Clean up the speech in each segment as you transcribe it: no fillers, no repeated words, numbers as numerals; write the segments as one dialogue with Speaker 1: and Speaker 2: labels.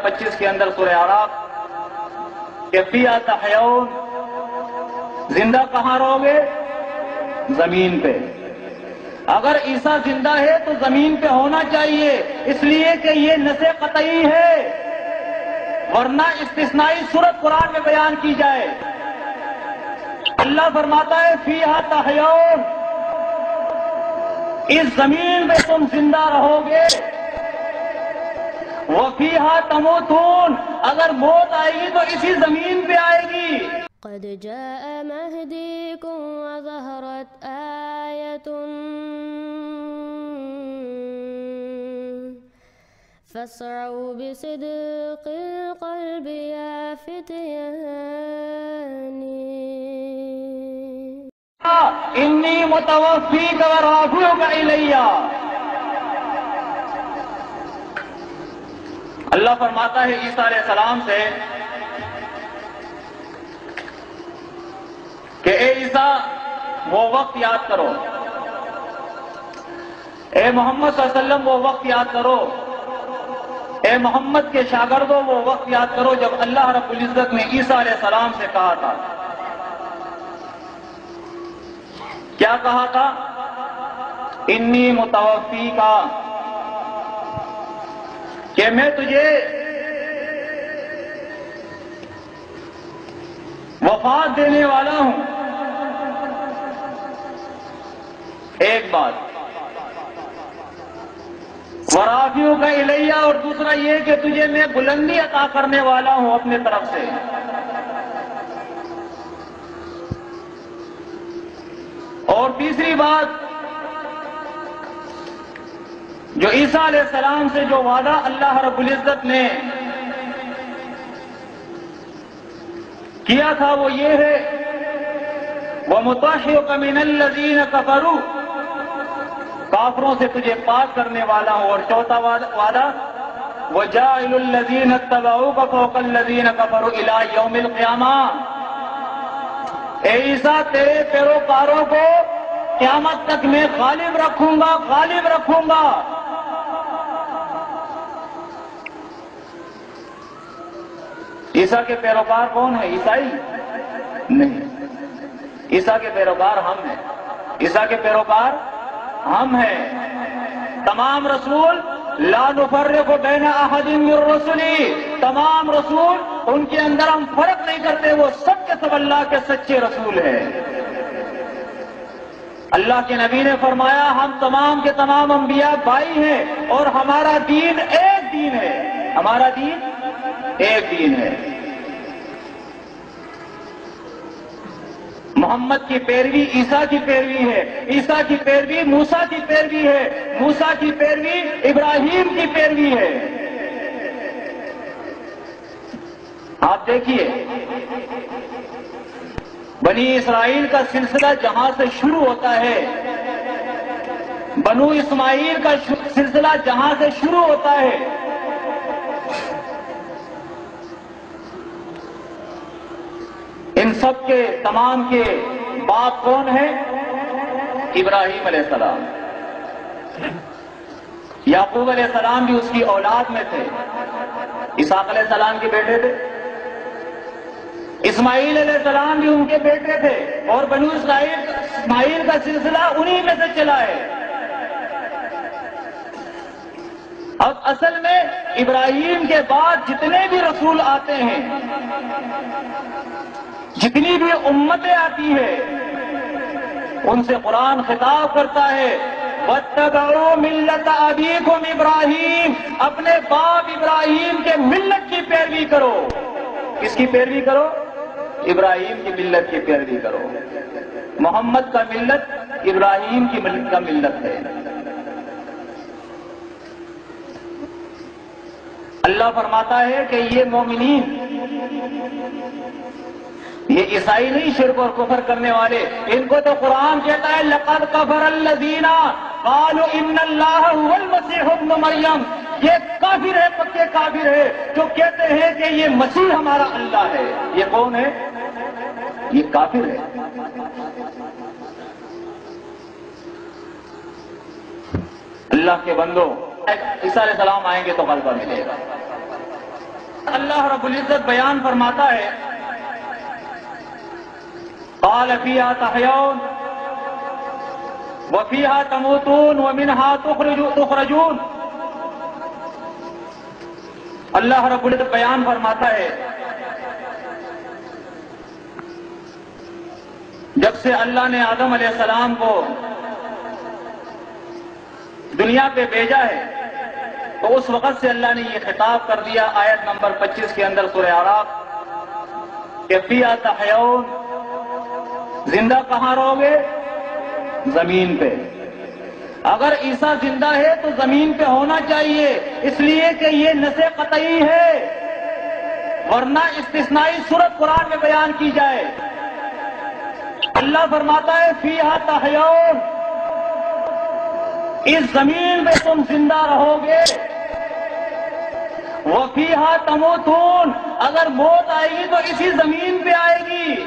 Speaker 1: 25 کے اندر سورہ اعراف کہ فیہا تحیون، زندہ کہاں رہو گے؟ زمین پہ۔ اگر عیسیٰ زندہ ہے تو زمین پہ ہونا چاہیے، اس لیے کہ یہ نص قطعی ہے، ورنہ استثنائی صورت قرآن میں بیان کی جائے۔ اللہ فرماتا ہے فیہا تحیون، اس زمین پہ تم زندہ رہو گے، وفیہا تموتون، اگر موت آئے گی تو اسی زمین پہ آئے گی۔
Speaker 2: قد جاء مهديكم وظهرت آية فاسعوا بصدق القلب يا فتياني
Speaker 1: انی متوفیک ورافعک الی۔ اللہ فرماتا ہے عیسیٰ علیہ السلام سے کہ اے عیسیٰ وہ وقت یاد کرو، اے محمد صلی اللہ علیہ وسلم وہ وقت یاد کرو، اے محمد کے شاگردوں وہ وقت یاد کرو جب اللہ رب العزت نے عیسیٰ علیہ السلام سے کہا تھا۔ کیا کہا تھا؟ انی متوفیک، کہ میں تجھے وفات دینے والا ہوں۔ ایک بات، ورافعک الیہ، اور دوسرا یہ کہ تجھے میں بلندی عطا کرنے والا ہوں اپنے طرف سے۔ اور تیسری بات، جو عیسیٰ علیہ السلام سے جو وعدہ اللہ رب العزت نے کیا تھا وہ یہ ہے وَمُطَهِّرُكَ مِنَ الَّذِينَ كَفَرُوا، کافروں سے تجھے پاک کرنے والا ہوں۔ اور چوتھا وعدہ وَجَاعِلُ الَّذِينَ اتَّبَعُوكَ فَوْقَ الَّذِينَ كَفَرُوا إِلَى يَوْمِ الْقِيَامَةِ، اے عیسیٰ تیرے پیروکاروں کو قیامت تک میں غالب رکھوں گا، غالب رکھوں گا۔ عیسیٰ کے پیروکار کون ہیں؟ عیسائی نہیں، عیسیٰ کے پیروکار ہم ہیں، عیسیٰ کے پیروکار ہم ہیں۔ تمام رسول لا نفرق بین احد من رسلی، تمام رسول ان کے اندر ہم فرق نہیں کرتے، وہ سب کے سب اللہ کے سچے رسول ہیں۔ اللہ کے نبی نے فرمایا ہم تمام کے تمام انبیاء بھائی ہیں اور ہمارا دین ایک دین ہے، ہمارا دین ایک دین ہے۔ محمد کی پیروی عیسیٰ کی پیروی ہے، عیسیٰ کی پیروی موسیٰ کی پیروی ہے، موسیٰ کی پیروی ابراہیم کی پیروی ہے۔ آپ دیکھیے بنی اسرائیل کا سلسلہ جہاں سے شروع ہوتا ہے، بنو اسماعیل کا سلسلہ جہاں سے شروع ہوتا ہے، ان سب کے تمام کے باپ کون ہیں؟ ابراہیم علیہ السلام۔ یعقوب علیہ السلام بھی اس کی اولاد میں تھے، اسحاق علیہ السلام کے بیٹے تھے، اسماعیل علیہ السلام بھی ان کے بیٹے تھے، اور بنو اسماعیل کا سلسلہ انہی میں سے چلا ہے۔ اب اصل میں ابراہیم کے بعد جتنے بھی رسول آتے ہیں، جتنی بھی امتیں آتی ہیں، ان سے قرآن خطاب کرتا ہے وَاتَّبَعُوا مِلَّةَ أَبِيكُمْ إِبْرَاهِيمَ، اپنے باپ ابراہیم کے ملت کی پیروی کرو۔ کس کی پیروی کرو؟ ابراہیم کی ملت کی پیروی کرو۔ محمد کا ملت ابراہیم کی ملت کا ملت ہے۔ اللہ فرماتا ہے کہ یہ مومنین، یہ عیسائی نہیں شرک اور کفر کرنے والے، ان کو تو قرآن کہتا ہے لَقَدْ كَفَرَ الَّذِينَ قَالُوا إِنَّ اللَّهَ هُوَ الْمَسِيحُ ابْنُ مَرْيَمَ، یہ کافر ہے، پکے کافر ہے جو کہتے ہیں کہ یہ مسیح ہمارا اللہ ہے۔ یہ کون ہے؟ یہ کافر ہے۔ اللہ کے بندو، عیسیٰ علیہ السلام آئیں گے تو غلبہ ملے گا۔ اللہ رب العزت بیان فرماتا ہے قال فیہا تحیون وفیہا تموتون ومنہا تخرجون. اللہ رب العزت بیان فرماتا ہے جب سے اللہ نے آدم علیہ السلام کو دنیا پہ بھیجا ہے تو اس وقت سے اللہ نے یہ خطاب کر دیا آیت نمبر 25 کے اندر سورہ اعراف کہ فیہا تحیون، زندہ کہاں رہو گے؟ زمین پہ. اگر عیسیٰ زندہ ہے تو زمین پہ ہونا چاہیے، اس لیے کہ یہ نص قطعی ہے، ورنہ استثنائی صورت قرآن میں بیان کی جائے. اللہ فرماتا ہے فیہا تحیون، اس زمین پہ تم زندہ رہو گے. وفیہا تموتون، اگر موت آئے گی تو اسی زمین پہ آئے گی.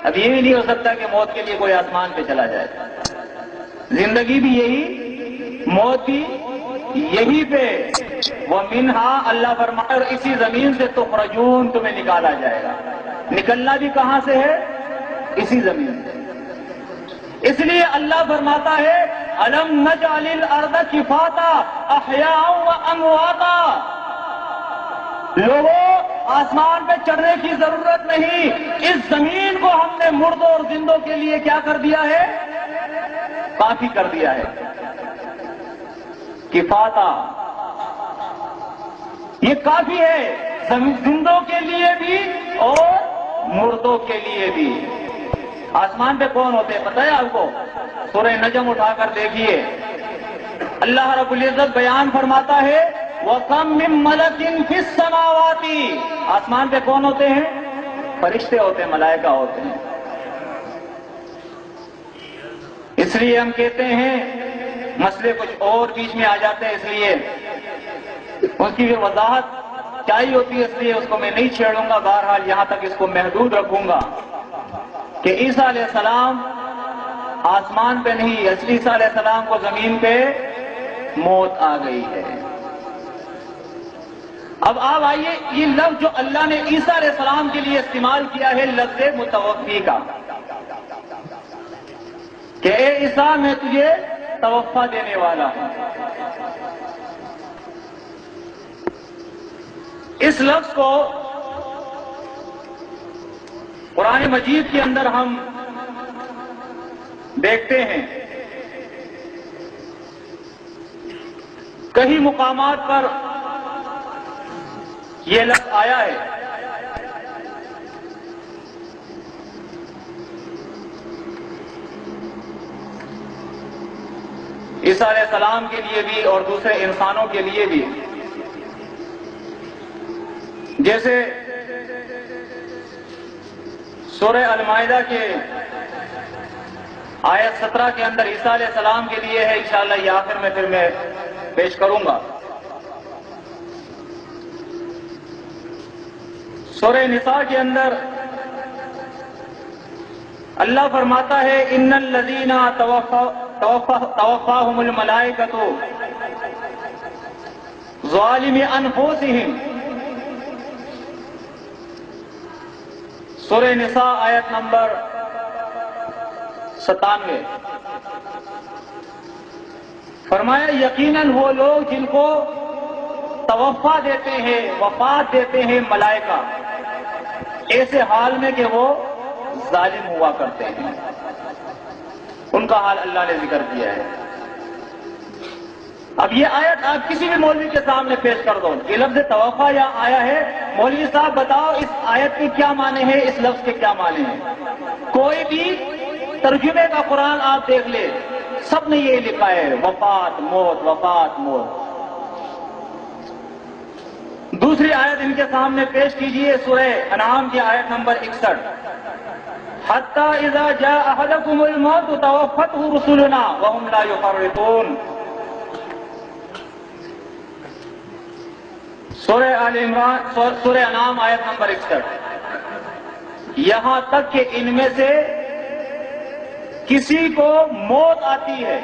Speaker 1: اب یہ بھی نہیں ہو سکتا کہ موت کے لیے کوئی آسمان پہ چلا جائے. زندگی بھی یہی، موت بھی یہی پہ. ومنہا، اللہ فرماتا ہے اور اسی زمین سے تخرجون، تمہیں نکالا جائے گا. نکلنا بھی کہاں سے ہے؟ اسی زمین سے. اس لیے اللہ فرماتا ہے الم نجعل الارض کفاتا احیاء وامواتا. لوگوں، آسمان پہ چڑھنے کی ضرورت نہیں، اس زمین کو ہم نے مردوں اور زندوں کے لیے کیا کر دیا ہے؟ کافی کر دیا ہے. کفاتا، یہ کافی ہے زندوں کے لیے بھی اور مردوں کے لیے بھی. آسمان پہ کون ہوتے ہیں پتہ ہے آپ کو؟ سورہ نجم اٹھا کر دیکھیے، اللہ رب العزت بیان فرماتا ہے وَكَمْ مِن مَلَكٍ فِي السَّمَاوَاتِ. آسمان پہ کون ہوتے ہیں؟ فرشتے ہوتے ہیں، ملائکہ ہوتے ہیں. اس لیے ہم کہتے ہیں مسئلے کچھ اور بیچ میں آ جاتے ہیں، اس لیے اس کی بھی وضاحت چاہیے ہوتی ہے، اس لیے اس کو میں نہیں چھیڑوں گا. بہرحال یہاں تک اس کو محدود رکھوں گا کہ عیسیٰ علیہ السلام آسمان پہ نہیں، اصلی عیسیٰ علیہ السلام کو زمین پہ موت آ گئی ہے. اب آپ آئیے، یہ لفظ جو اللہ نے عیسیٰ علیہ السلام کے لیے استعمال کیا ہے لفظ متوفی کا، کہ اے عیسیٰ میں تجھے توفیٰ دینے والا ہوں. اس لفظ کو قرآن مجید کے اندر ہم دیکھتے ہیں کئی مقامات پر یہ لفظ آیا ہے. عیسیٰ علیہ السلام کے لیے بھی اور دوسرے انسانوں کے لیے بھی. جیسے سورہ المائدہ کے آیت 17 کے اندر عیسیٰ علیہ السلام کے لیے ہے، انشاءاللہ یہ آخر میں پھر میں پیش کروں گا. سورہ نساء کے اندر اللہ فرماتا ہے ان الذین توفاہم الملائکۃ ظالم انفسہم. سورہ نساء آیت نمبر 97. فرمایا یقیناً وہ لوگ جن کو توفیٰ دیتے ہیں، وفات دیتے ہیں ملائکہ، ایسے حال میں کہ وہ ظالم ہوا کرتے ہیں، ان کا حال اللہ نے ذکر کیا ہے. اب یہ آیت آپ کسی بھی مولوی کے سامنے پیش کر دو، یہ لفظ توفیٰ یہاں آیا ہے، مولوی صاحب بتاؤ اس آیت کے کیا معنی ہے، اس لفظ کے کیا معنی ہیں. کوئی بھی ترجمے کا قرآن آپ دیکھ لیں، سب نے یہ لکھا ہے وفات موت، وفات موت. دوسری آیت ان کے سامنے پیش کیجئے، سورہ انعام کی آیت نمبر 61. حتی اذا جاء احدکم الموت توفتہ رسلنا وهم لا یفرطون. سورہ آل عمران، سورہ انعام آیت نمبر 61. یہاں تک کہ ان میں سے کسی کو موت آتی ہے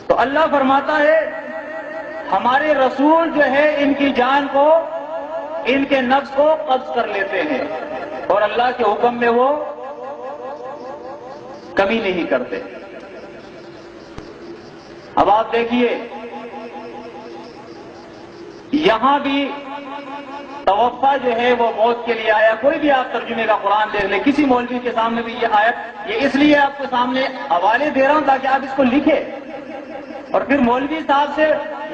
Speaker 1: تو اللہ فرماتا ہے ہمارے رسول جو ہے ان کی جان کو، ان کے نفس کو قبض کر لیتے ہیں اور اللہ کے حکم میں وہ کمی نہیں کرتے۔ اب آپ دیکھیے یہاں بھی توفع جو ہے وہ موت کے لیے آیا۔ کوئی بھی آپ ترجمے کا قرآن دیکھ لیں، کسی مولوی کے سامنے بھی یہ آیت، یہ اس لیے آپ کے سامنے حوالے دے رہا ہوں تاکہ آپ اس کو لکھیں اور پھر مولوی صاحب سے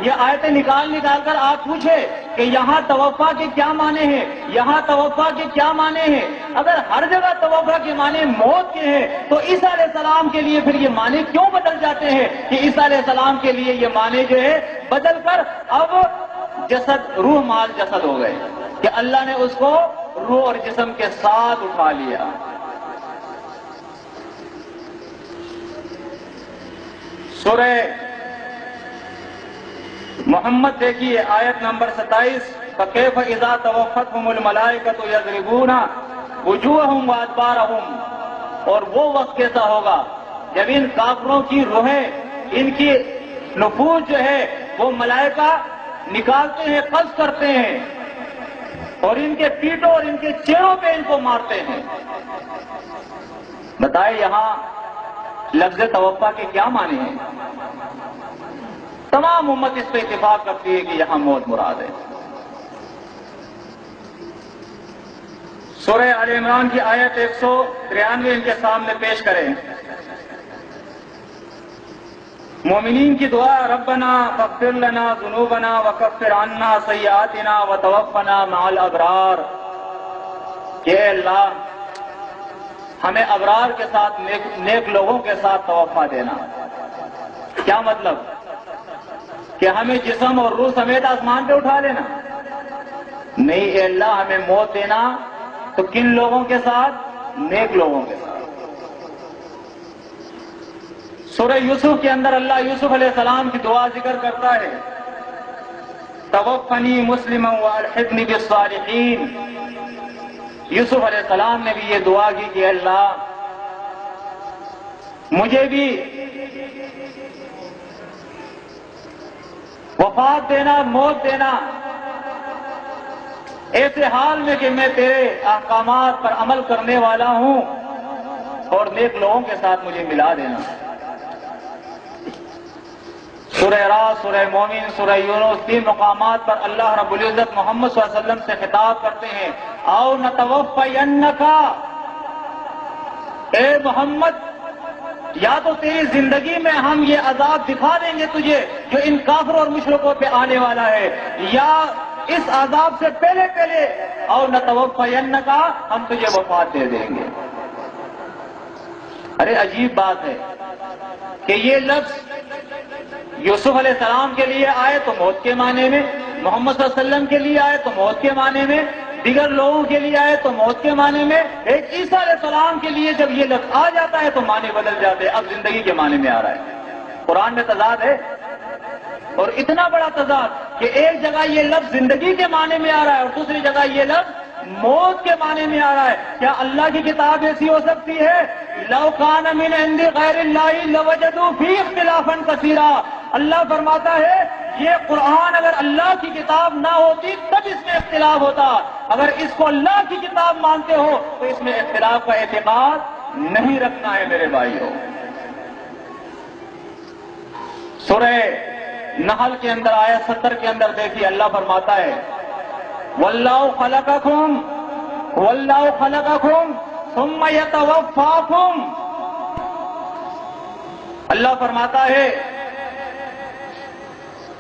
Speaker 1: یہ آیتیں نکال کر آپ پوچھیں کہ یہاں توفع کے کیا معنی ہیں، یہاں توفع کے کیا معنی ہیں۔ اگر ہر جگہ توفع کے معنی موت کے ہیں تو عیسیٰ علیہ السلام کے لیے پھر یہ معنی کیوں بدل جاتے ہیں کہ عیسیٰ علیہ السلام کے لیے یہ معنی جو ہے بدل کر اب جسد، روح مال جسد ہو گئے کہ اللہ نے اس کو روح اور جسم کے ساتھ اٹھا لیا۔ سورہ محمد دیکھیے آیت نمبر 27، فَكَيْفَ إِذَا تَوَفَّتْهُمُ الْمَلَائِكَةُ يَضْرِبُونَ وُجُوهَهُمْ وَأَدْبَارَهُمْ، اور وہ وقت کیسا ہوگا جب ان کافروں کی روحیں، ان کی نفوس جو ہے وہ ملائکہ نکالتے ہیں، قبض کرتے ہیں اور ان کے پیٹوں اور ان کے چہروں پہ ان کو مارتے ہیں۔ بتائیں یہاں لفظ توفع کے کیا معنی ہیں؟ تمام امت اس پہ اتفاق کرتی ہے کہ یہاں موت مراد ہے۔ سورہ آل عمران کی آیت 193 ان کے سامنے پیش کریں۔ مومنین کی دعا، ربنا فاغفر لنا ذنوبنا وکفر عنا سیئاتنا وتوفنا مع الابرار، کہ اے اللہ ہمیں ابرار کے ساتھ، نیک لوگوں کے ساتھ توفع دینا۔ کیا مطلب؟ کہ ہمیں جسم اور روح سمیت آسمان پہ اٹھا لینا؟ نہیں، اے اللہ ہمیں موت دینا تو کن لوگوں کے ساتھ؟ نیک لوگوں کے ساتھ۔ سورہ یوسف کے اندر اللہ یوسف علیہ السلام کی دعا ذکر کرتا ہے، توفنی مسلما والحقنی بالصالحین۔ یوسف علیہ السلام نے بھی یہ دعا کی کہ اللہ مجھے بھی وفات دینا، موت دینا ایسے حال میں کہ میں تیرے احکامات پر عمل کرنے والا ہوں، اور نیک لوگوں کے ساتھ مجھے ملا دینا۔ سورہ راس، سورہ مومن، سورہ یونس، 3 مقامات پر اللہ رب العزت محمد صلی اللہ علیہ وسلم سے خطاب کرتے ہیں، آؤ نتوفینک، اے محمد یا تو تیری زندگی میں ہم یہ عذاب دکھا دیں گے تجھے جو ان کافروں اور مشرکوں پہ آنے والا ہے، یا اس عذاب سے پہلے اور نتوفینک، ہم تجھے وفات دے دیں گے۔ ارے عجیب بات ہے کہ یہ لفظ یوسف علیہ السلام کے لیے آئے تو موت کے معنی میں، محمد صلی اللہ علیہ وسلم کے لیے آئے تو موت کے معنی میں، دیگر لوگوں کے لیے آئے تو موت کے معنی میں، ایک عیسیٰ علیہ السلام کے لیے جب یہ لفظ آ جاتا ہے تو معنی بدل جاتے ہیں، اب زندگی کے معنی میں آ رہا ہے۔ قرآن میں تضاد ہے، اور اتنا بڑا تضاد کہ ایک جگہ یہ لفظ زندگی کے معنی میں آ رہا ہے اور دوسری جگہ یہ لفظ موت کے معنی میں آ رہا ہے۔ کیا اللہ کی کتاب ایسی ہو سکتی ہے؟ لو کان من عند غیر اللہ لوجدوا فی اختلافا کثیرا۔ اللہ فرماتا ہے یہ قرآن اگر اللہ کی کتاب نہ ہوتی تب اس میں اختلاف ہوتا، اگر اس کو اللہ کی کتاب مانتے ہو تو اس میں اختلاف کا اعتقاد نہیں رکھنا ہے میرے بھائیو۔ سورہ نحل کے اندر آیت 70 کے اندر دیکھیے اللہ فرماتا ہے، واللہ خلقکم ثم یتوفاکم۔ اللہ فرماتا ہے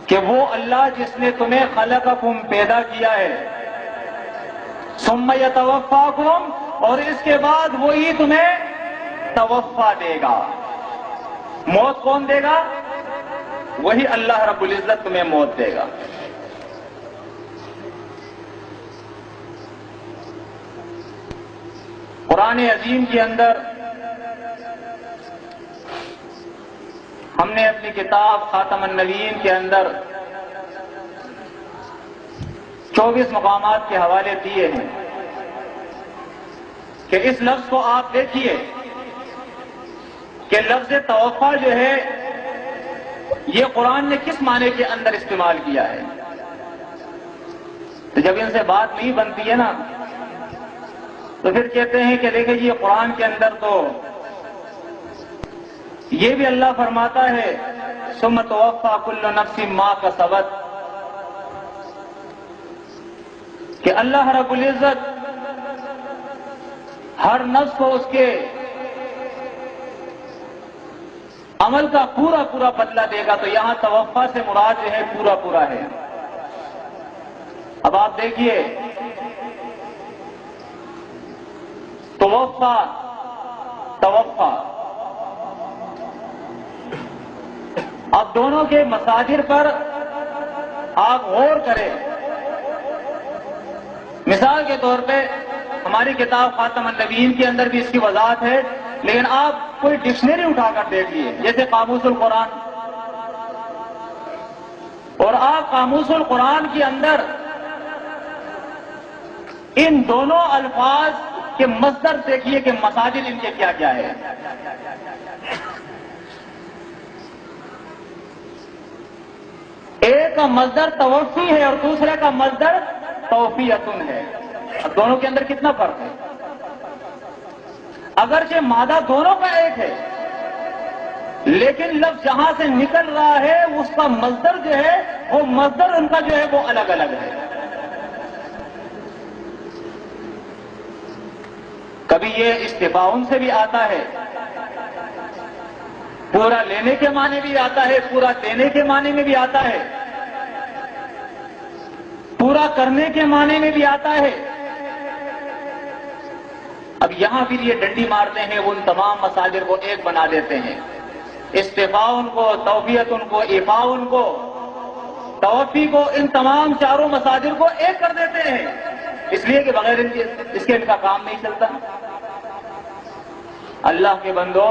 Speaker 1: کہ وہ اللہ جس نے تمہیں خلقکم پیدا کیا ہے، ثم یتوفاکم، اور اس کے بعد وہی تمہیں توفا دے گا۔ موت کون دے گا؟ وہی اللہ رب العزت تمہیں موت دے گا۔ قرآن عظیم کے اندر ہم نے اپنی کتاب خاتم النبیین کے اندر 24 مقامات کے حوالے دیے ہیں کہ اس لفظ کو آپ دیکھیے کہ لفظ توفع جو ہے یہ قرآن نے کس معنی کے اندر استعمال کیا ہے؟ تو جب ان سے بات نہیں بنتی ہے نا تو پھر کہتے ہیں کہ دیکھیں جی قرآن کے اندر تو یہ بھی اللہ فرماتا ہے ثم توفی کل نفس ما کسبت، کہ اللہ رب العزت ہر نفس کو اس کے عمل کا پورا پورا بدلہ دے گا. تو یہاں توفی سے مراد جو ہے پورا پورا ہے. اب آپ دیکھیے توفی اب دونوں کے مصادر پر آپ غور کریں. مثال کے طور پہ ہماری کتاب خاتم النبیین کے اندر بھی اس کی وضاحت ہے، لیکن آپ کوئی ڈکشنری اٹھا کر دیکھیے جیسے قاموس القرآن، اور آپ قاموس القرآن کے اندر ان دونوں الفاظ کے مصدر دیکھیے کہ مصادر ان کے کیا کیا ہے. ایک کا مصدر توفی ہے اور دوسرے کا مصدر توفیتن ہے. اب دونوں کے اندر کتنا فرق ہے؟ اگرچہ مادہ دونوں کا ایک ہے لیکن لفظ جہاں سے نکل رہا ہے اس کا مصدر جو ہے وہ مصدر ان کا جو ہے وہ الگ الگ ہے. کبھی یہ استفاعن سے بھی آتا ہے، پورا لینے کے معنی بھی آتا ہے، پورا دینے کے معنی میں بھی آتا ہے، پورا کرنے کے معنی میں بھی آتا ہے. اب یہاں پھر یہ ڈنڈی مارتے ہیں، ان تمام مصادر کو ایک بنا دیتے ہیں. استفاعن کو، توفیتن کو، افاعن کو، توفی کو، ان تمام چاروں مصادر کو ایک کر دیتے ہیں، اس لیے کہ بغیر اس کے ان کا کام نہیں چلتا. اللہ کے بندو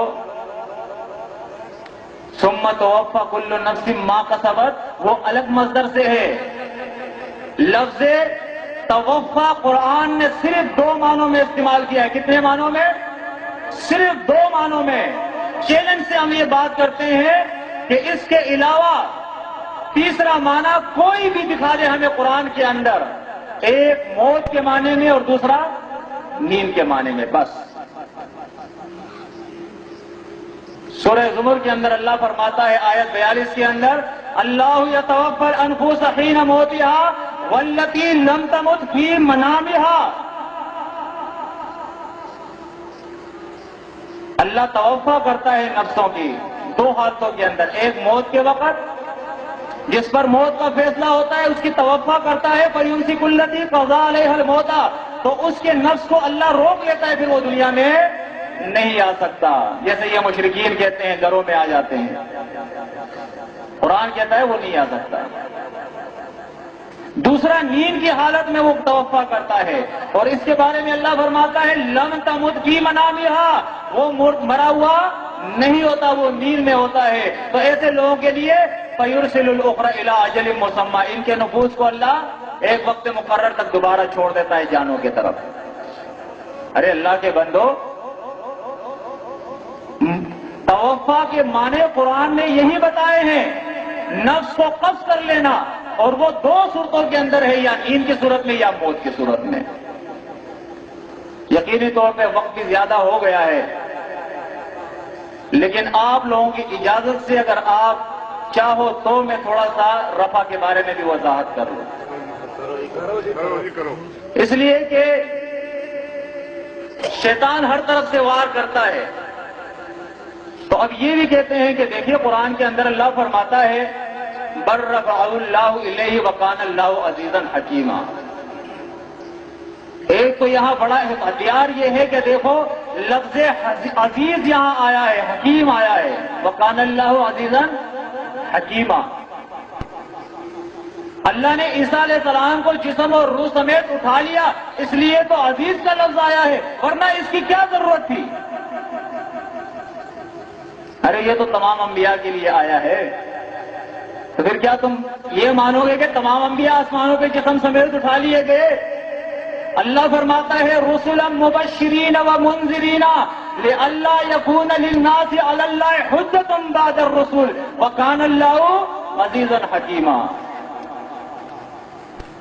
Speaker 1: ثم توفی کل نفس ما کسبت وہ الگ مصدر سے ہے. لفظ توفی قرآن نے صرف 2 معنوں میں استعمال کیا ہے. کتنے معنوں میں؟ صرف 2 معنوں میں. چیلنج سے ہم یہ بات کرتے ہیں کہ اس کے علاوہ تیسرا معنی کوئی بھی دکھا دے ہمیں قرآن کے اندر، ایک موت کے معنی میں اور دوسرا نیند کے معنی میں، بس. سورہ زمر کے اندر اللہ فرماتا ہے آیت 42 کے اندر اللہ یتوفی الانفس حین موتها والتی لم تمت فی منامها. اللہ توفی کرتا ہے نفسوں کی 2 حالتوں کے اندر، ایک موت کے وقت جس پر موت کا فیصلہ ہوتا ہے اس کی توفی کرتا ہے، فیمسک التی قضی علیہا الموت، تو اس کے نفس کو اللہ روک لیتا ہے، پھر وہ دنیا میں نہیں آ سکتا. جیسے یہ مشرکین کہتے ہیں گھروں میں آ جاتے ہیں، قرآن کہتا ہے وہ نہیں آ سکتا. دوسرا نیند کی حالت میں وہ توفی کرتا ہے، اور اس کے بارے میں اللہ فرماتا ہے لم تمت فی منامها، وہ مرا ہوا نہیں ہوتا، وہ نیند میں ہوتا ہے. تو ایسے لوگوں کے لیے فیرسل الاخرى الی اجل مسمى، ان کے نفوس کو اللہ ایک وقت مقرر تک دوبارہ چھوڑ دیتا ہے جانوں کی طرف. ارے اللہ کے بندو، توفی کے معنی قرآن نے یہی بتائے ہیں، نفس کو قبض کر لینا، اور وہ 2 صورتوں کے اندر ہے، یا نیند کی صورت میں یا موت کی صورت میں. یقینی طور پہ وقت بھی زیادہ ہو گیا ہے، لیکن آپ لوگوں کی اجازت سے اگر آپ چاہو تو میں تھوڑا سا رفع کے بارے میں بھی وضاحت کر لوں. اس لیے کہ شیطان ہر طرف سے وار کرتا ہے. تو اب یہ بھی کہتے ہیں کہ دیکھیے قرآن کے اندر اللہ فرماتا ہے بر رفعہ اللہ الیہ وکان اللہ عزیزا حکیما. ایک تو یہاں بڑا ہتھیار یہ ہے کہ دیکھو لفظ عزیز یہاں آیا ہے، حکیم آیا ہے، وکان اللہ عزیزا حکیما. اللہ نے عیسیٰ علیہ السلام کو جسم اور روح سمیت اٹھا لیا، اس لیے تو عزیز کا لفظ آیا ہے، ورنہ اس کی کیا ضرورت تھی؟ ارے یہ تو تمام انبیاء کے لیے آیا ہے. تو پھر کیا تم یہ مانو گے کہ تمام انبیاء آسمانوں کے جسم سمیت اٹھا لیے گئے؟ اللہ فرماتا ہے رسلا مبشرین و منذرین، لئلا یکون للناس علی اللہ حجۃ بعد الرسول وکان اللہ عزیزا حکیما۔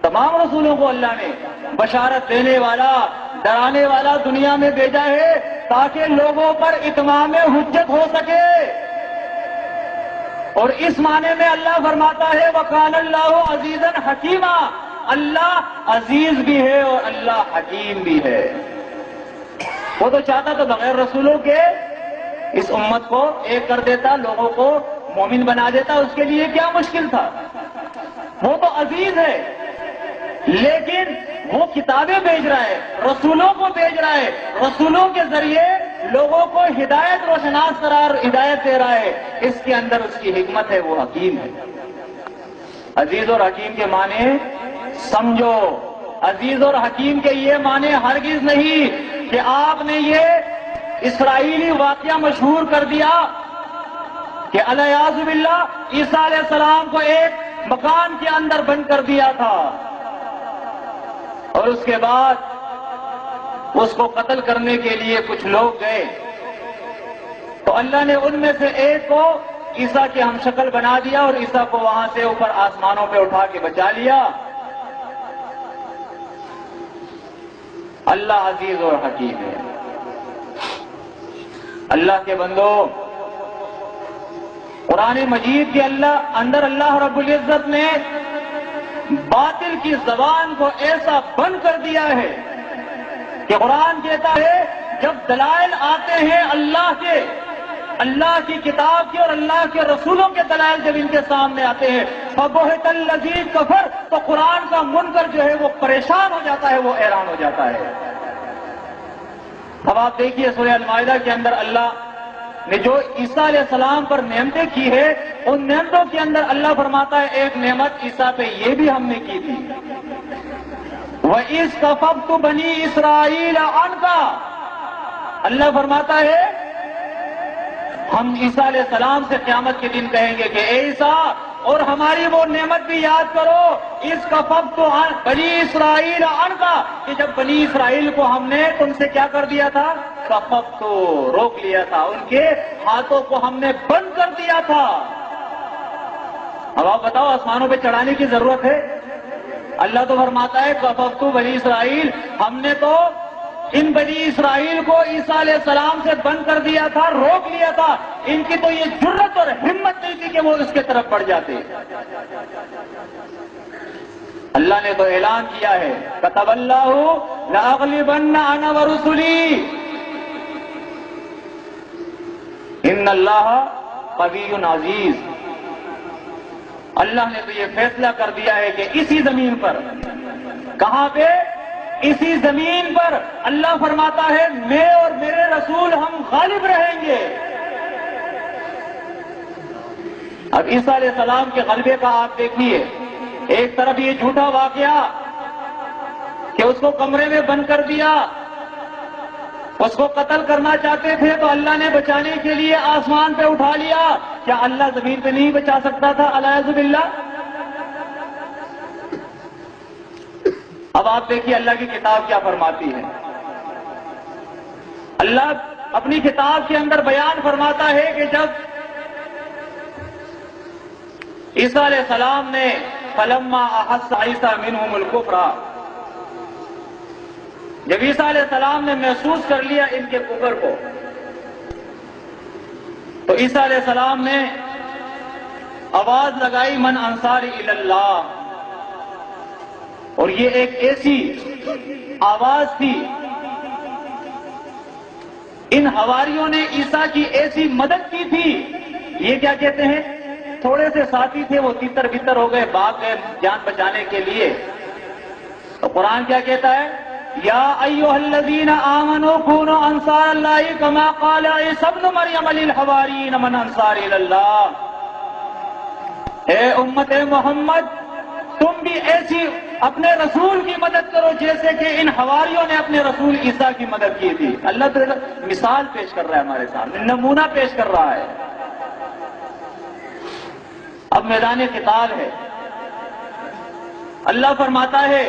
Speaker 1: تمام رسولوں کو اللہ نے بشارت دینے والا، ڈرانے والا دنیا میں بھیجا ہے تاکہ لوگوں پر اتمام حجت ہو سکے۔ اور اس معنی میں اللہ فرماتا ہے وَقَانَ اللَّهُ عَزِيزًا حَكِيمًا، اللہ عزیز بھی ہے اور اللہ حکیم بھی ہے۔ وہ تو چاہتا تو بغیر رسولوں کے اس امت کو ایک کر دیتا، لوگوں کو مومن بنا دیتا، اس کے لیے کیا مشکل تھا؟ وہ تو عزیز ہے، لیکن وہ کتابیں بھیج رہا ہے، رسولوں کو بھیج رہا ہے، رسولوں کے ذریعے لوگوں کو ہدایت روشناس قرار ہدایت دے رہا ہے، اس کے اندر اس کی حکمت ہے، وہ حکیم ہے۔ عزیز اور حکیم کے معنی سمجھو، عزیز اور حکیم کے یہ معنی ہرگز نہیں کہ آپ نے یہ اسرائیلی واقعہ مشہور کر دیا کہ الیاذ باللہ عیسیٰ علیہ السلام کو ایک مکان کے اندر بند کر دیا تھا اور اس کے بعد اس کو قتل کرنے کے لیے کچھ لوگ گئے تو اللہ نے ان میں سے ایک کو عیسیٰ کے ہم شکل بنا دیا اور عیسیٰ کو وہاں سے اوپر آسمانوں پہ اٹھا کے بچا لیا۔ اللہ عزیز اور حکیم ہے۔ اللہ کے بندو، قرآن مجید کے اندر اللہ رب العزت نے باطل کی زبان کو ایسا بند کر دیا ہے کہ قرآن کہتا ہے جب دلائل آتے ہیں اللہ کی کتاب کے اور اللہ کے رسولوں کے دلائل جب ان کے سامنے آتے ہیں فَبُهِتَ الَّذِي كَفَرَ، تو قرآن کا منکر جو ہے وہ پریشان ہو جاتا ہے، وہ حیران ہو جاتا ہے۔ اب آپ دیکھیے سورہ المائدہ کے اندر اللہ نے جو عیسیٰ علیہ السلام پر نعمتیں کی ہے، ان نعمتوں کے اندر اللہ فرماتا ہے ایک نعمت عیسیٰ پہ یہ بھی ہم نے کی تھی، وَإِذْ كَفَفْتُ بَنِي إِسْرَائِيلَ عَنْكَ، اللہ فرماتا ہے ہم عیسیٰ علیہ السلام سے قیامت کے دن کہیں گے کہ اے عیسیٰ، اور ہماری وہ نعمت بھی یاد کرو، اس کففت بنی اسرائیل عنکا، کہ جب بنی اسرائیل کو ہم نے تم سے کیا کر دیا تھا؟ کففت، روک لیا تھا، ان کے ہاتھوں کو ہم نے بند کر دیا تھا۔ اب آپ بتاؤ آسمانوں پہ چڑھانے کی ضرورت ہے؟ اللہ تو فرماتا ہے کففت بنی اسرائیل، ہم نے تو ان بنی اسرائیل کو عیسیٰ علیہ السلام سے بند کر دیا تھا، روک لیا تھا، ان کی تو یہ جرت اور ہمت نہیں تھی کہ وہ اس کے طرف بڑھ جاتے۔ اللہ نے تو اعلان کیا ہے کتب اللہ لأغلبن انا ورسلی ان اللہ قوی عزیز۔ اللہ نے تو یہ فیصلہ کر دیا ہے کہ اسی زمین پر، کہاں پہ؟ اسی زمین پر اللہ فرماتا ہے میں اور میرے رسول ہم غالب رہیں گے۔ اب عیسیٰ علیہ السلام کے غلبے کا آپ دیکھیے، ایک طرف یہ جھوٹا واقعہ کہ اس کو کمرے میں بند کر دیا، اس کو قتل کرنا چاہتے تھے تو اللہ نے بچانے کے لیے آسمان پہ اٹھا لیا۔ کیا اللہ زمین پہ نہیں بچا سکتا تھا؟ الیاذ باللہ۔ اب آپ دیکھیے اللہ کی کتاب کیا فرماتی ہے۔ اللہ اپنی کتاب کے اندر بیان فرماتا ہے کہ جب عیسیٰ علیہ السلام نے فلما احس عیسیٰ منہم الکفر، جب عیسیٰ علیہ السلام نے محسوس کر لیا ان کے کفر کو، تو عیسیٰ علیہ السلام نے آواز لگائی من انصاری الی اللہ، اور یہ ایک ایسی آواز تھی، ان حواریوں نے عیسیٰ کی ایسی مدد کی تھی، یہ کیا کہتے ہیں تھوڑے سے ساتھی تھے وہ تیتر بتر ہو گئے، بھاگ گئے جان بچانے کے لیے۔ تو قرآن کیا کہتا ہے یا ایھا الذین آمنوا کونوا انصار اللہ کما قال عیسی ابن مریم للحواریین من انصاری الی اللہ، اے امت محمد تم بھی ایسی اپنے رسول کی مدد کرو جیسے کہ ان حواریوں نے اپنے رسول عیسیٰ کی مدد کی تھی۔ اللہ تعالیٰ مثال پیش کر رہا ہے ہمارے سامنے، نمونہ پیش کر رہا ہے۔ اب میدان قتال ہے، اللہ فرماتا ہے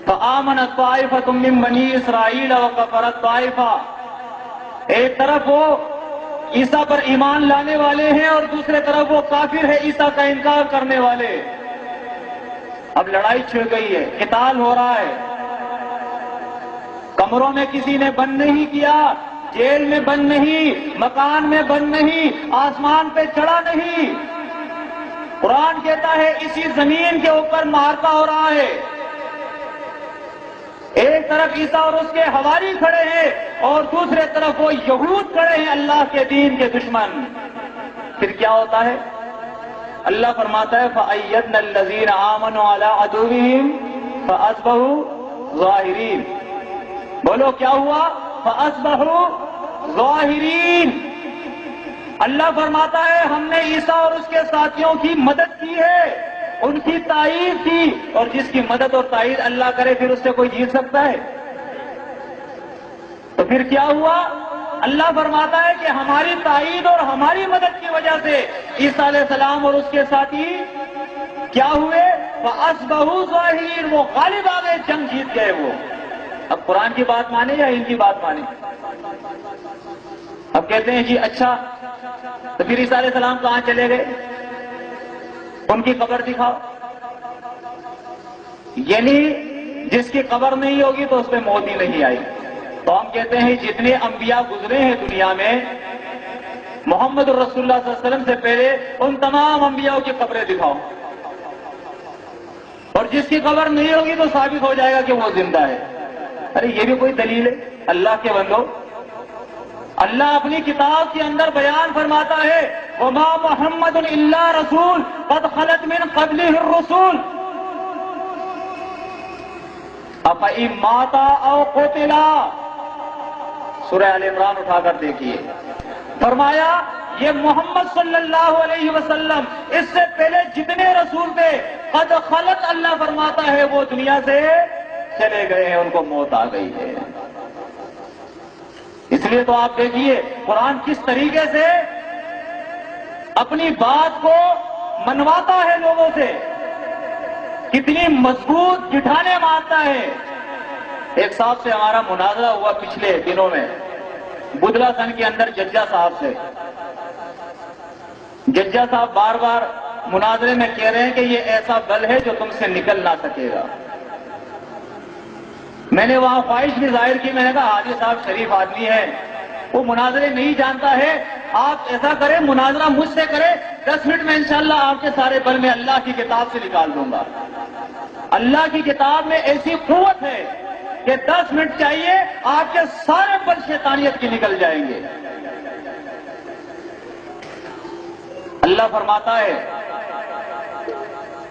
Speaker 1: فآمنت طائفۃ من بنی اسرائیل وکفرت طائفہ، ایک طرف وہ عیسیٰ پر ایمان لانے والے ہیں اور دوسرے طرف وہ کافر ہے عیسیٰ کا انکار کرنے والے۔ اب لڑائی چھڑ گئی ہے، قتال ہو رہا ہے، کمروں میں کسی نے بند نہیں کیا، جیل میں بند نہیں، مکان میں بند نہیں، آسمان پہ چڑھا نہیں، قرآن کہتا ہے اسی زمین کے اوپر معرکہ ہو رہا ہے۔ ایک طرف عیسیٰ اور اس کے حواری کھڑے ہیں اور دوسرے طرف وہ یہود کھڑے ہیں، اللہ کے دین کے دشمن۔ پھر کیا ہوتا ہے؟ اللہ فرماتا ہے فَأَيَّدْنَا الَّذِينَ آمَنُوا عَلَىٰ عَدُوِّهِمْ فَأَصْبَحُوا ظَاهِرِينَ۔ بولو کیا ہوا؟ فَأَصْبَحُوا ظَاهِرِينَ۔ اللہ فرماتا ہے ہم نے عیسیٰ اور اس کے ساتھیوں کی مدد کی ہے، ان کی تائید کی، اور جس کی مدد اور تائید اللہ کرے پھر اس سے کوئی جیت سکتا ہے؟ تو پھر کیا ہوا؟ اللہ فرماتا ہے کہ ہماری تائید اور ہماری مدد کی وجہ سے عیسیٰ علیہ السلام اور اس کے ساتھی کیا ہوئے؟ فَأَصْبَحُوا ظَاهِرِينَ، وہ غالب آ گئے، جنگ جیت گئے۔ وہ اب قرآن کی بات مانے یا ان کی بات مانے؟ اب کہتے ہیں جی اچھا تو پھر عیسیٰ علیہ السلام کہاں چلے گئے؟ ان کی قبر دکھاؤ، یعنی جس کی قبر نہیں ہوگی تو اس پہ موت ہی نہیں آئی۔ تو ہم کہتے ہیں جتنے انبیاء گزرے ہیں دنیا میں محمد رسول اللہ صلی اللہ علیہ وسلم سے پہلے، ان تمام انبیاء کی قبریں دکھاؤ، اور جس کی قبر نہیں ہوگی تو ثابت ہو جائے گا کہ وہ زندہ ہے۔ ارے یہ بھی کوئی دلیل ہے؟ اللہ کے بندو، اللہ اپنی کتاب کے اندر بیان فرماتا ہے وَمَا مُحَمَّدٌ إِلَّا رَسُولٌ قَدْ خَلَتْ مِنْ قَبْلِهِ الرُّسُلُ أَفَإِن مَاتَ أَوْ قُتِلَ۔ سورہ آل عمران اٹھا کر دیکھیے، فرمایا یہ محمد صلی اللہ علیہ وسلم اس سے پہلے جتنے رسول تھے قد خلت، اللہ فرماتا ہے وہ دنیا سے چلے گئے ہیں، ان کو موت آ گئی ہے۔ اس لیے تو آپ دیکھیے قرآن کس طریقے سے اپنی بات کو منواتا ہے لوگوں سے، کتنی مضبوط جٹھانے مارتا ہے۔ ایک صاحب سے ہمارا مناظرہ ہوا پچھلے دنوں میں بدلا سن کے اندر، ججا صاحب سے۔ ججا صاحب بار بار مناظرے میں کہہ رہے ہیں کہ یہ ایسا بل ہے جو تم سے نکل نہ سکے گا۔ میں نے وہاں خواہش بھی ظاہر کی، میں نے کہا حاجی صاحب شریف آدمی ہے، وہ مناظرے نہیں جانتا ہے، آپ ایسا کریں مناظرہ مجھ سے کریں، 10 منٹ میں انشاءاللہ آپ کے سارے بل میں اللہ کی کتاب سے نکال دوں گا۔ اللہ کی کتاب میں ایسی قوت ہے کہ 10 منٹ چاہیے، آپ کے سارے بل شیطانیت کے نکل جائیں گے۔ اللہ فرماتا ہے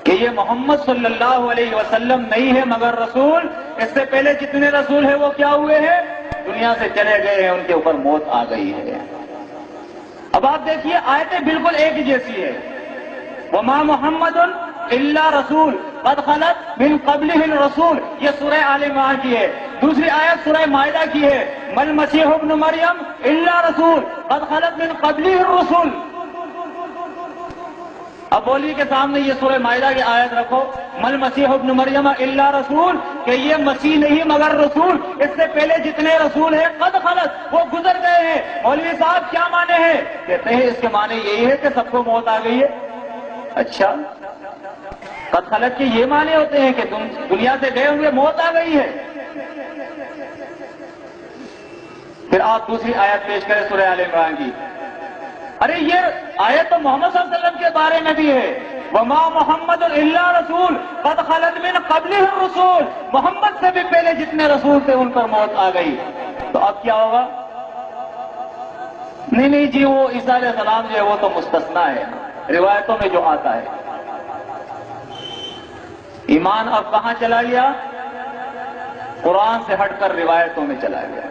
Speaker 1: کہ یہ محمد صلی اللہ علیہ وسلم نہیں ہے مگر رسول، اس سے پہلے جتنے رسول ہیں وہ کیا ہوئے ہیں؟ دنیا سے چلے گئے ہیں، ان کے اوپر موت آ گئی ہے۔ اب آپ دیکھیے آیتیں بالکل ایک ہی جیسی ہے، وَمَا مُحَمَّدٌ إِلَّا رَسُولٌ قَدْ خَلَتْ مِن قَبْلِهِ الرُّسُولُ، یہ سورہ آل عمران کی ہے۔ دوسری آیت سورہ مائدہ کی ہے، مَا الْمَسِيحُ ابْنُ مَرْيَمَ إِلَّا رَسُولٌ قَدْ خَلَتْ مِن قَبْلِهِ الرُّسُولُ۔ اب بولیے کے سامنے یہ سورہ مائدہ کی آیت رکھو، مل مسیح ابن مریم الا رسول، کہ یہ مسیح نہیں مگر رسول، اس سے پہلے جتنے رسول ہیں قد خلت، وہ گزر گئے ہیں۔ مولوی صاحب کیا معنی ہے؟ کہتے ہیں اس کے معنی یہی ہے کہ سب کو موت آ گئی ہے۔ اچھا، قد خلت کے یہ معنی ہوتے ہیں کہ تم دنیا سے گئے ہوئے موت آ گئی ہے؟ پھر آپ دوسری آیت پیش کریں سورہ آل عمران کی۔ ارے یہ آیت تو محمد صلی اللہ علیہ وسلم کے بارے میں بھی ہے، وَمَا مُحَمَّدٌ إِلَّا رَسُولٌ قَدْ خَلَتْ مِن قَبْلِهِ الرُّسُولُ، محمد سے بھی پہلے جتنے رسول تھے ان پر موت آ گئی۔ تو اب کیا ہوگا؟ نہیں جی وہ عیسیٰ علیہ السلام جو ہے وہ تو مستثنا ہے، روایتوں میں جو آتا ہے۔ ایمان اب کہاں چلا گیا؟ قرآن سے ہٹ کر روایتوں میں چلا گیا۔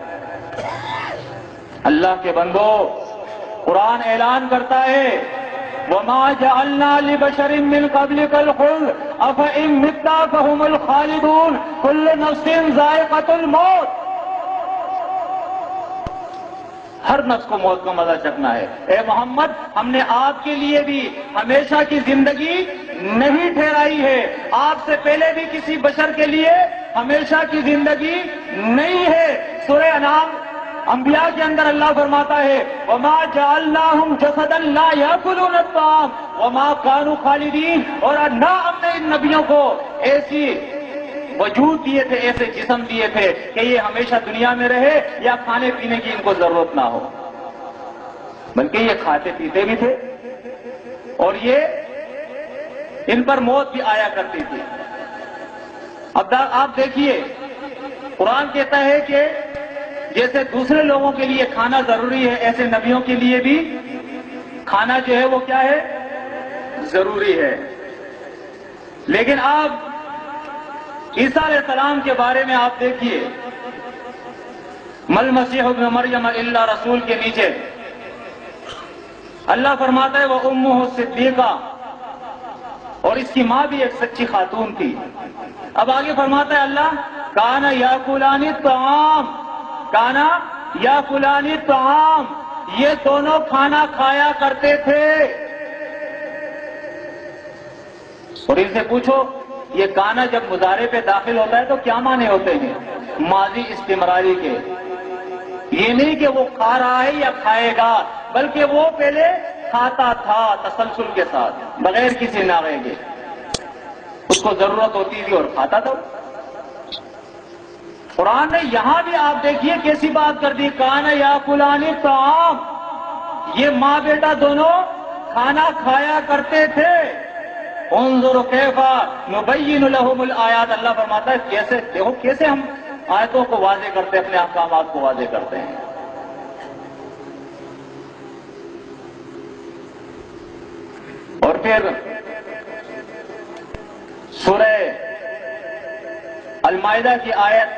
Speaker 1: اللہ کے بندو، قرآن اعلان کرتا ہے وَمَا جَعَلْنَا لِبَشَرٍ مِّن قَبْلِكَ الْخُلْدَ أَفَإِن مِّتَّ فَهُمُ الْخَالِدُونَ كُلُّ نَفْسٍ ذَائِقَةُ الْمَوْتِ، ہر نفس کو موت کا مزہ چکھنا ہے۔ اے محمد، ہم نے آپ کے لیے بھی ہمیشہ کی زندگی نہیں ٹھہرائی ہے، آپ سے پہلے بھی کسی بشر کے لیے ہمیشہ کی زندگی نہیں ہے۔ سورہ انعام انبیاء کے اندر اللہ فرماتا ہے وَمَا جَعَلْنَاهُمْ جَسَدًا لَا يَأْكُلُونَ الطَّعَامَ وَمَا كَانُوا خَالِدِينَ، اور نہ ہم نے ان نبیوں کو ایسی وجود دیے تھے، ایسے جسم دیے تھے کہ یہ ہمیشہ دنیا میں رہے یا کھانے پینے کی ان کو ضرورت نہ ہو، بلکہ یہ کھاتے پیتے بھی تھے اور یہ ان پر موت بھی آیا کرتی تھی۔ اب آپ دیکھیے قرآن کہتا ہے کہ جیسے دوسرے لوگوں کے لیے کھانا ضروری ہے، ایسے نبیوں کے لیے بھی کھانا جو ہے وہ کیا ہے؟ ضروری ہے۔ لیکن آپ عیسیٰ علیہ السلام کے بارے میں آپ دیکھیے، مل مسیح ابن مریم الا رسول کے نیچے اللہ فرماتا ہے وَأُمُّهُ صِدِّيقَةٌ، اور اس کی ماں بھی ایک سچی خاتون تھی۔ اب آگے فرماتا ہے اللہ کانا یاکلان الطعام، کانا یاکلان الطعام، یہ دونوں کھانا کھایا کرتے تھے۔ اور ان سے پوچھو یہ کانا جب مضارع پہ داخل ہوتا ہے تو کیا معنی ہوتے ہیں؟ ماضی استمراری کے، یہ نہیں کہ وہ کھا رہا ہے یا کھائے گا، بلکہ وہ پہلے کھاتا تھا تسلسل کے ساتھ بغیر کسی ناغے کے، اس کو ضرورت ہوتی تھی اور کھاتا تھا۔ قرآن نے یہاں بھی آپ دیکھیے کیسی بات کر دی، کانا یاکلان الطعام، یہ ماں بیٹا دونوں کھانا کھایا کرتے تھے۔ انظر کیف نبین لہم الآیات، اللہ فرماتا ہے کیسے دیکھو کیسے ہم آیتوں کو واضح کرتے ہیں، اپنے احکامات کو واضح کرتے ہیں۔ اور پھر سورہ المائدہ کی آیت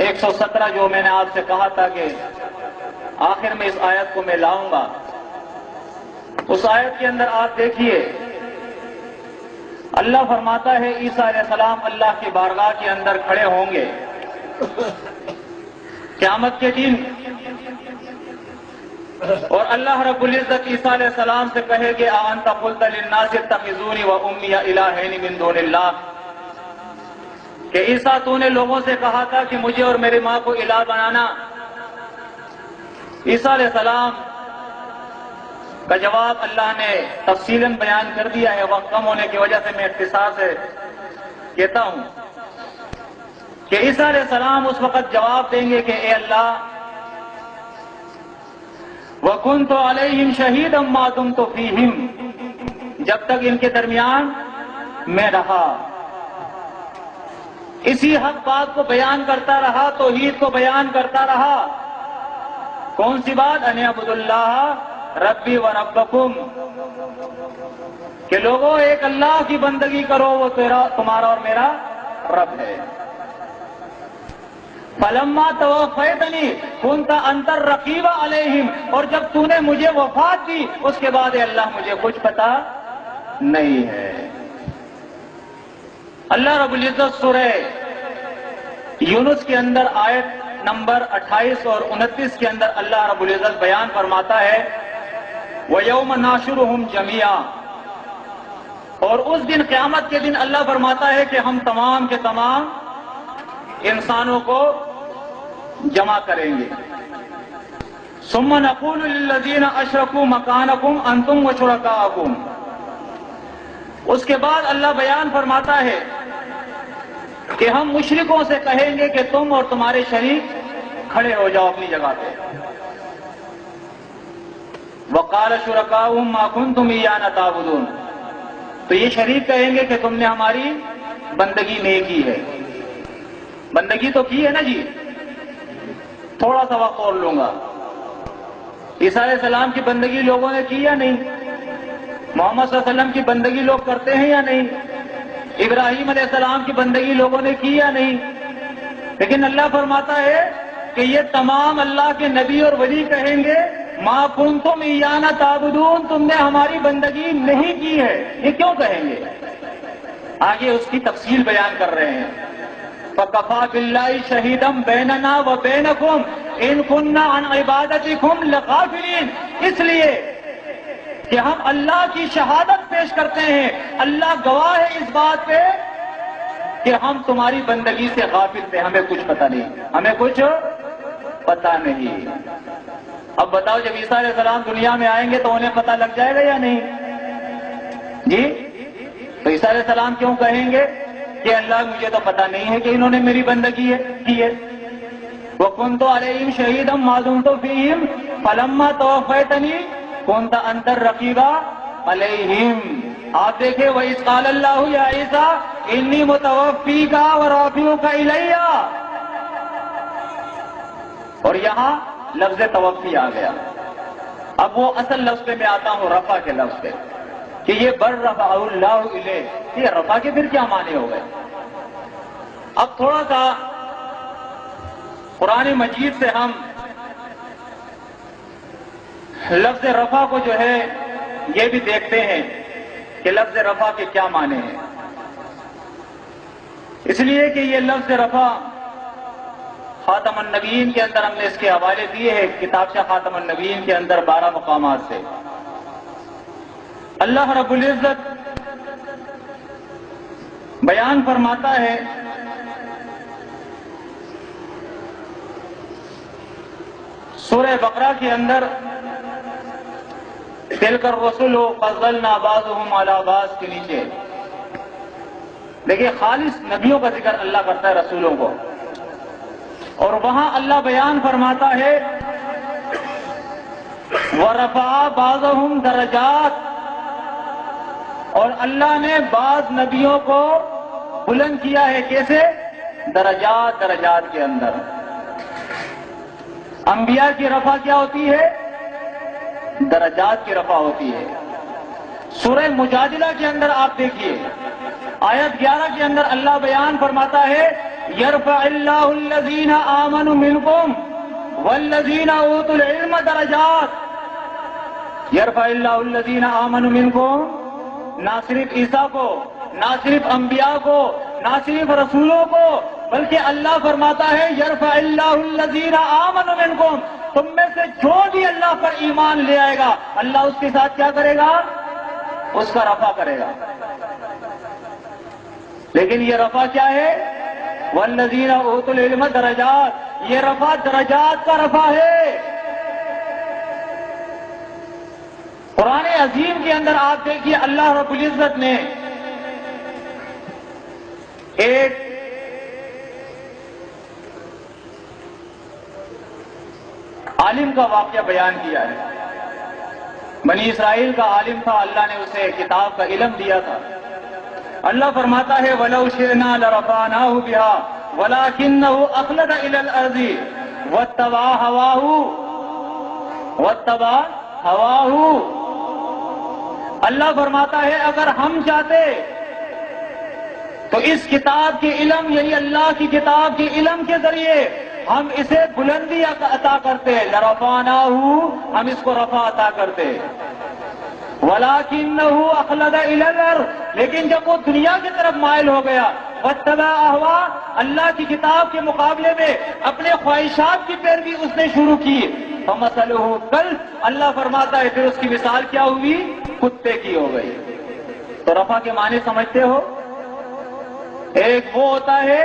Speaker 1: 117 جو میں نے آپ سے کہا تھا کہ آخر میں اس آیت کو میں لاؤں گا، اس آیت کے اندر آپ دیکھیے اللہ فرماتا ہے عیسیٰ علیہ السلام اللہ کی بارگاہ کے اندر کھڑے ہوں گے قیامت کے دن، اور اللہ رب العزت عیسیٰ علیہ السلام سے کہے کہ اَأَنْتَ قُلْتَ لِلنَّاسِ اتَّخِذُونِي وَأُمِّيَ إِلَٰهَيْنِ مِن دُونِ اللَّهِ، کہ عیسیٰ تو نے لوگوں سے کہا تھا کہ مجھے اور میری ماں کو الہ بنانا۔ عیسیٰ علیہ السلام کا جواب اللہ نے تفصیلاً بیان کر دیا ہے، وقت کم ہونے کی وجہ سے میں اختصار سے کہتا ہوں کہ عیسیٰ علیہ السلام اس وقت جواب دیں گے کہ اے اللہ وَكُنْتُ عَلَيْهِمْ شَهِيدًا مَا دُمْتُ فِيهِمْ، جب تک ان کے درمیان میں رہا اسی حق بات کو بیان کرتا رہا، توحید کو بیان کرتا رہا۔ کون سی بات؟ ان اعبدوا اللہ ربی و ربکم، کہ لوگوں ایک اللہ کی بندگی کرو، وہ تمہارا اور میرا رب ہے۔ فلما توفیتنی کنت انت الرقیب علیہم، اور جب تو نے مجھے وفات دی اس کے بعد اللہ مجھے کچھ پتا نہیں ہے۔ اللہ رب العزت سورہ یونس کے اندر آیت نمبر 28 اور 29 کے اندر اللہ رب العزت بیان فرماتا ہے وَيَوْمَ نَحْشُرُهُمْ جَمِيعًا، اور اس دن قیامت کے دن اللہ فرماتا ہے کہ ہم تمام کے تمام انسانوں کو جمع کریں گے۔ ثُمَّ نَقُولُ لِلَّذِينَ أَشْرَكُوا مَكَانَكُمْ أَنْتُمْ وَشُرَكَاؤُكُمْ، اس کے بعد اللہ بیان فرماتا ہے کہ ہم مشرکوں سے کہیں گے کہ تم اور تمہارے شریک کھڑے ہو جاؤ اپنی جگہ پہ۔ وَقَالَ شُرَكَاؤُهُمْ مَا كُنْتُمْ إِيَّانَا تَعْبُدُونَ، تو یہ شریک کہیں گے کہ تم نے ہماری بندگی نہیں کی ہے۔ بندگی تو کی ہے نا جی، تھوڑا سا وقت اور لوں گا۔ عیسیٰ علیہ السلام کی بندگی لوگوں نے کی یا نہیں؟ محمد صلی اللہ علیہ وسلم کی بندگی لوگ کرتے ہیں یا نہیں؟ ابراہیم علیہ السلام کی بندگی لوگوں نے کی یا نہیں؟ لیکن اللہ فرماتا ہے کہ یہ تمام اللہ کے نبی اور ولی کہیں گے ما کنتم ایانا تعبدون، تم نے ہماری بندگی نہیں کی ہے۔ یہ کیوں کہیں گے؟ آگے اس کی تفصیل بیان کر رہے ہیں۔ فَكَفَى بِاللَّهِ شَهِيدًا بَيْنَنَا وَبَيْنَكُمْ إِن كُنَّا عَنْ عِبَادَتِكُمْ لَغَافِلِينَ، اس لیے کہ ہم اللہ کی شہادت پیش کرتے ہیں، اللہ گواہ ہے اس بات پہ کہ ہم تمہاری بندگی سے غافل تھے، ہمیں کچھ پتہ نہیں، ہمیں کچھ پتہ نہیں۔ اب بتاؤ جب عیسیٰ علیہ السلام دنیا میں آئیں گے تو انہیں پتہ لگ جائے گا یا نہیں؟ جی تو عیسیٰ علیہ السلام کیوں کہیں گے کہ اللہ مجھے تو پتہ نہیں ہے کہ انہوں نے میری بندگی کی ہے؟ وَكُنْتُ عَلَيْهِمْ شَهِيدًا مَا دُمْتُ فِيهِمْ فَلَمَّا تَوَفَّيْتَنِي كُنْتَ أَنْتَ الرَّقِيبَ عَلَيْهِمْ۔ آپ دیکھیں وَإِذْ قَالَ اللَّهُ يَا عِيسَىٰ إِنِّي مُتَوَفِّيكَ وَرَافِعُكَ إِلَيَّ، اور یہاں لفظ توفی آ گیا۔ اب وہ اصل لفظ پہ میں آتا ہوں، رفع کے لفظ پہ، کہ یہ بر رفع اللہ الیہ، یہ رفع کے پھر کیا معنی ہو گئے؟ اب تھوڑا سا قرآن مجید سے ہم لفظ رفع کو جو ہے یہ بھی دیکھتے ہیں کہ لفظ رفع کے کیا معنی ہیں، اس لیے کہ یہ لفظ رفع خاتم النبیین کے اندر ہم نے اس کے حوالے دیے ہیں، کتابچہ خاتم النبیین کے اندر 12 مقامات سے۔ اللہ رب العزت بیان فرماتا ہے سورہ بقرہ کے اندر تلک الرسل فضلنا بعضهم علی بعض کے نیچے دیکھیے خالص نبیوں کا ذکر اللہ کرتا ہے، رسولوں کو، اور وہاں اللہ بیان فرماتا ہے وَرَفَعَ بَعْضَهُمْ دَرَجَاتٍ، اور اللہ نے بعض نبیوں کو بلند کیا ہے، کیسے؟ درجات، درجات کے اندر۔ انبیاء کی رفع کیا ہوتی ہے؟ درجات کی رفع ہوتی ہے۔ سورہ مجادلہ کے اندر آپ دیکھیے آیت 11 کے اندر اللہ بیان فرماتا ہے یرفع اللہ الذین آمنوا منکم والذین اوتوا العلم درجات۔ یرفع اللہ الذین آمنوا منکم، نہ صرف عیسیٰ کو، نہ صرف انبیاء کو، نہ صرف رسولوں کو، بلکہ اللہ فرماتا ہے یرفع اللہ الذین آمنوا منکم، تم میں سے جو بھی اللہ پر ایمان لے آئے گا اللہ اس کے ساتھ کیا کرے گا؟ اس کا رفع کرے گا۔ لیکن یہ رفع کیا ہے؟ والذین اوتوا العلم درجات، یہ رفع درجات کا رفع ہے۔ قرآن عظیم کے اندر آپ دیکھیے اللہ رب العزت نے ایک عالم کا واقعہ بیان کیا ہے۔ بنی اسرائیل کا عالم تھا، اللہ نے اسے کتاب کا علم دیا تھا۔ اللہ فرماتا ہے وَلَوْ شِئْنَا لَرَفَعْنَاهُ بِهَا وَلَكِنَّهُ أَخْلَدَ إِلَى الْأَرْضِ وَاتَّبَعَ هَوَاهُ۔ اللہ فرماتا ہے اگر ہم چاہتے تو اس کتاب کے علم، یعنی اللہ کی کتاب کے علم کے ذریعے ہم اسے بلندی عطا کرتے، لَرَفَعْنَاهُ، ہم اس کو رفع عطا کرتے، وَلَكِنَّهُ أَخْلَدَ إِلَى الْأَرْضِ، لیکن جب وہ دنیا کی طرف مائل ہو گیا، وَاتَّبَعَ هَوَاهُ، اللہ کی کتاب کے مقابلے میں اپنے خواہشات کی پیروی اس نے شروع کی، فَمَثَلُهُ كَلْبٍ، اللہ فرماتا ہے پھر اس کی مثال کیا ہوئی؟ کتے کی ہو گئی۔ تو رفع کے معنی سمجھتے ہو؟ ایک وہ ہوتا ہے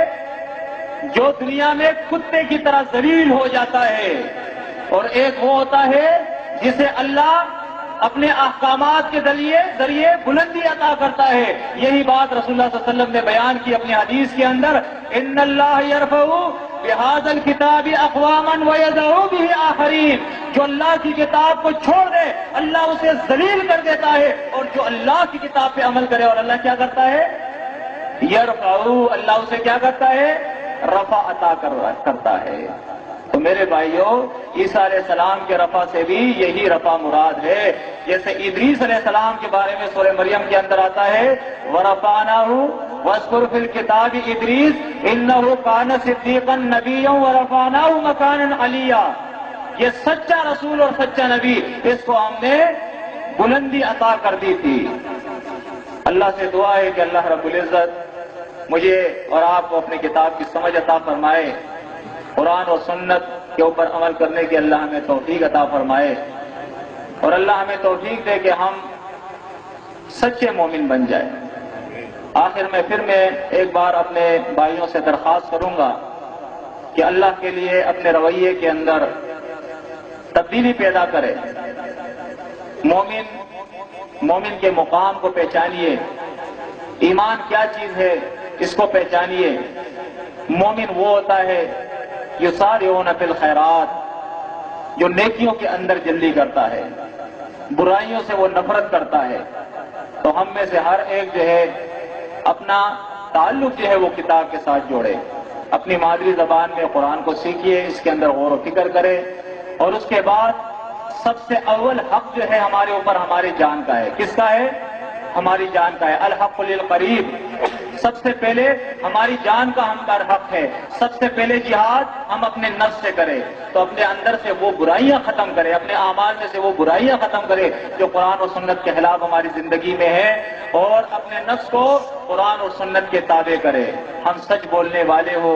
Speaker 1: جو دنیا میں کتے کی طرح ذلیل ہو جاتا ہے، اور ایک وہ ہوتا ہے جسے اللہ اپنے احکامات کے ذریعے بلندی عطا کرتا ہے۔ یہی بات رسول اللہ صلی اللہ علیہ وسلم نے بیان کی اپنی حدیث کے اندر، ان اللہ یرفع بہذا الکتاب اقواما ویضع بہ آخرین، جو اللہ کی کتاب کو چھوڑ دے اللہ اسے ذلیل کر دیتا ہے، اور جو اللہ کی کتاب پہ عمل کرے، اور اللہ کیا کرتا ہے؟ یرفع، اللہ اسے کیا کرتا ہے؟ رفع عطا کرتا ہے۔ تو میرے بھائیوں عیسیٰ علیہ السلام کے رفع سے بھی یہی رفع مراد ہے، جیسے ادریس علیہ السلام کے بارے میں سورہ مریم کے اندر آتا ہے وَرَفَعْنَاهُ وَاذْكُرْ فِي الْكِتَابِ إِدْرِيسَ إِنَّهُ كَانَ صِدِّيقًا نَبِيًّا وَرَفَعْنَاهُ مَكَانًا عَلِيًّا، یہ سچا رسول اور سچا نبی، اس کو ہم نے بلندی عطا کر دی تھی۔ اللہ سے دعا ہے کہ اللہ رب العزت مجھے اور آپ کو اپنی کتاب کی سمجھ عطا فرمائے، قرآن اور سنت کے اوپر عمل کرنے کی اللہ ہمیں توفیق عطا فرمائے، اور اللہ ہمیں توفیق دے کہ ہم سچے مومن بن جائیں۔ آخر میں پھر میں ایک بار اپنے بھائیوں سے درخواست کروں گا کہ اللہ کے لیے اپنے رویے کے اندر تبدیلی پیدا کرے. مومن کے مقام کو پہچانیے. ایمان کیا چیز ہے اس کو پہچانیے. مومن وہ ہوتا ہے یسارعون فی الخیرات، جو نیکیوں کے اندر جلدی کرتا ہے، برائیوں سے وہ نفرت کرتا ہے. تو ہم میں سے ہر ایک جو ہے اپنا تعلق جو ہے وہ کتاب کے ساتھ جوڑے، اپنی مادری زبان میں قرآن کو سیکھیے، اس کے اندر غور و فکر کرے، اور اس کے بعد سب سے اول حق جو ہے ہمارے اوپر ہماری جان کا ہے. کس کا ہے؟ ہماری جان کا ہے. الحق للقریب. سب سے پہلے ہماری جان کا ہم پر حق ہے. سب سے پہلے جہاد ہم اپنے نفس سے کرے، تو اپنے اندر سے وہ برائیاں ختم کرے، اپنے اعمال میں سے وہ برائیاں ختم کرے جو قرآن و سنت کے خلاف ہماری زندگی میں ہے، اور اپنے نفس کو قرآن اور سنت کے تابع کرے. ہم سچ بولنے والے ہو،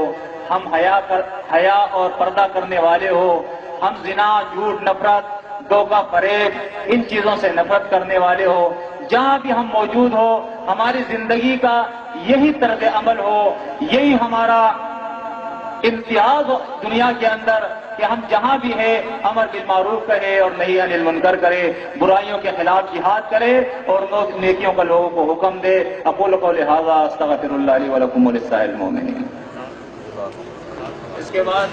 Speaker 1: ہم حیا اور پردہ کرنے والے ہو، ہم زنا، جھوٹ، نفرت، دھوکہ، فریب، ان چیزوں سے نفرت کرنے والے ہو. جہاں بھی ہم موجود ہو، ہماری زندگی کا یہی طرز عمل ہو، یہی ہمارا امتیاز ہو دنیا کے اندر کہ ہم جہاں بھی ہے امر بالمعروف کرے اور نہی عن المنکر کرے، برائیوں کے خلاف جہاد کرے اور نیکیوں کا لوگوں کو حکم دے. اقول قولی ھذا استغفر اللہ لی ولکم ولسائر المؤمنین. اس کے بعد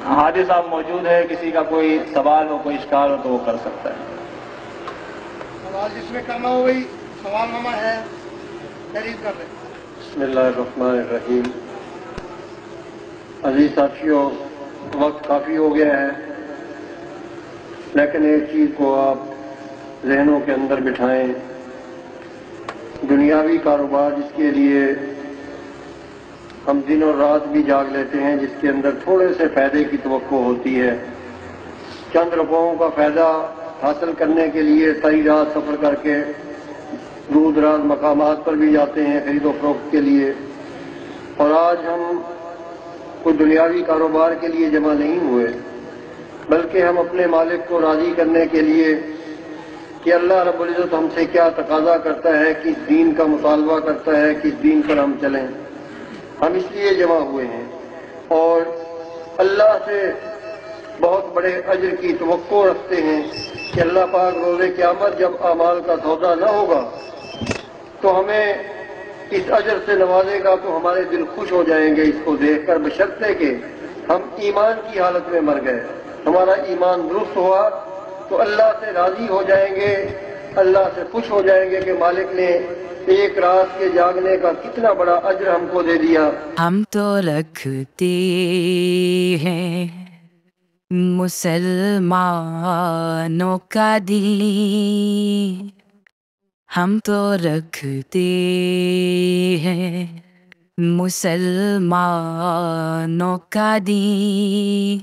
Speaker 1: حاجی صاحب موجود ہے، کسی کا کوئی سوال ہو، کوئی اشکال ہو تو وہ کر سکتا ہے.
Speaker 3: سوال جس میں کرنا ہو وہی سوال نامہ ہے، تحریر کر لیں.
Speaker 4: بسم اللہ الرحمن الرحیم. عزیز ساتھیوں، وقت کافی ہو گیا ہے، لیکن ایک چیز کو آپ ذہنوں کے اندر بٹھائیں. دنیاوی کاروبار جس کے لیے ہم دن اور رات بھی جاگ لیتے ہیں، جس کے اندر تھوڑے سے فائدے کی توقع ہوتی ہے، چند روپوں کا فائدہ حاصل کرنے کے لیے ساری رات سفر کر کے دور دراز مقامات پر بھی جاتے ہیں خرید و فروخت کے لیے. اور آج ہم کوئی دنیاوی کاروبار کے لیے جمع نہیں ہوئے، بلکہ ہم اپنے مالک کو راضی کرنے کے لیے کہ اللہ رب العزت ہم سے کیا تقاضا کرتا ہے، کس دین کا مطالبہ کرتا ہے، کس دین پر ہم چلیں، ہم اس لیے جمع ہوئے ہیں. اور اللہ سے بہت بڑے اجر کی توقع رکھتے ہیں کہ اللہ پاک روز قیامت جب اعمال کا سودا نہ ہوگا تو ہمیں اس اجر سے نوازے گا، تو ہمارے دل خوش ہو جائیں گے اس کو دیکھ کر، بشرطے کہ ہم ایمان کی حالت میں مر گئے. ہمارا ایمان درست ہوا تو اللہ سے راضی ہو جائیں گے، اللہ سے خوش ہو جائیں گے کہ مالک نے ایک رات کے جاگنے کا کتنا بڑا اجر ہم کو دے دیا.
Speaker 5: ہم تو رکھتے ہیں مسلمانوں کا دل، ہم تو رکھتے ہیں مسلمانوں کا دل.